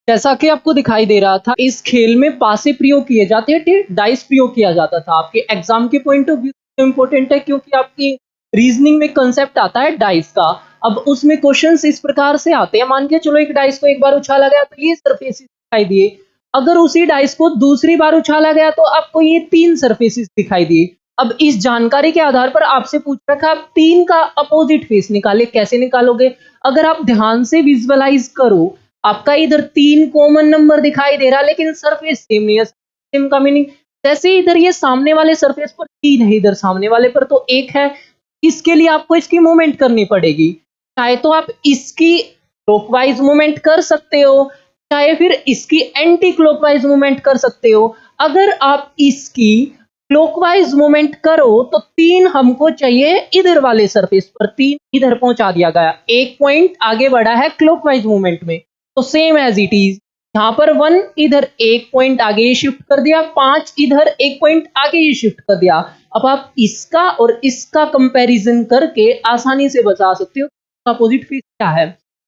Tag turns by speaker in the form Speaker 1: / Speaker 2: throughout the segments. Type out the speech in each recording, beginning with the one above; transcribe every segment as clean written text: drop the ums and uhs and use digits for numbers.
Speaker 1: जैसा कि आपको दिखाई दे रहा था, इस खेल में पासे प्रयोग किए जाते थे, डाइस प्रयोग किया जाता था। आपके एग्जाम के पॉइंट ऑफ व्यू से इम्पोर्टेंट है, क्योंकि आपकी रीजनिंग में कंसेप्ट आता है डाइस का। अब उसमें क्वेश्चंस इस प्रकार से आते हैं, मान के चलो एक डाइस को एक बार उछाला गया तो ये सरफेसेस दिखाई दिए। अगर उसी डाइस को दूसरी बार उछाला गया तो आपको ये 3 सरफेसेस दिखाई दिए। अब इस जानकारी के आधार पर आपसे पूछ रखा आप 3 का अपोजिट फेस निकाले, कैसे निकालोगे? अगर आप ध्यान से विजुअलाइज करो, आपका इधर 3 कॉमन नंबर दिखाई दे रहा है, लेकिन सरफेस सेम नहीं है। सेम का मीनिंग, जैसे इधर ये सामने वाले सरफेस पर 3 है, इधर सामने वाले पर तो 1 है। इसके लिए आपको इसकी मूवमेंट करनी पड़ेगी। चाहे तो आप इसकी क्लॉकवाइज मूवमेंट कर सकते हो, चाहे फिर इसकी एंटी क्लॉकवाइज मूवमेंट कर सकते हो। अगर आप इसकी क्लॉकवाइज मूवमेंट करो तो 3 हमको चाहिए इधर वाले सरफेस पर, 3 इधर पहुंचा दिया गया, 1 पॉइंट आगे बढ़ा है क्लॉकवाइज मूवमेंट में। तो सेम एज इट इज, यहाँ पर 1 इधर 1 पॉइंट आगे शिफ्ट कर दिया, 5 इधर 1 पॉइंट आगे ही शिफ्ट कर दिया। अब आप इसका और इसका कंपैरिजन करके आसानी से बता सकते हो अपोजिट फेस क्या है।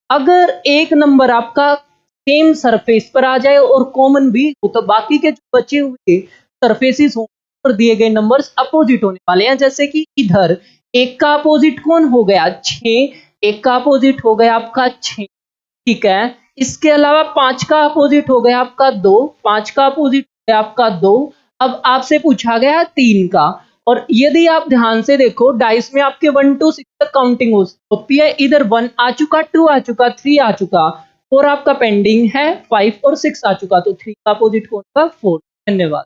Speaker 1: अगर एक नंबर आपका सेम सरफेस पर आ जाए और कॉमन भी हो, तो बाकी के जो बचे हुए सरफेसेस हो पर दिए गए नंबर्स अपोजिट होने वाले हैं। जैसे कि इधर 1 का अपोजिट कौन हो गया? 6, 1 का अपोजिट हो गया आपका 6, ठीक है। इसके अलावा 5 का अपोजिट हो गया आपका 2, 5 का अपोजिट हो गया आपका 2। अब आपसे पूछा गया 3 का, और यदि आप ध्यान से देखो डाइस में आपके 1 टू 6 तक काउंटिंग होती है। इधर 1 आ चुका, 2 आ चुका, 3 आ चुका, 4 आपका पेंडिंग है, 5 और 6 आ चुका, तो 3 का अपोजिट होगा 4। धन्यवाद।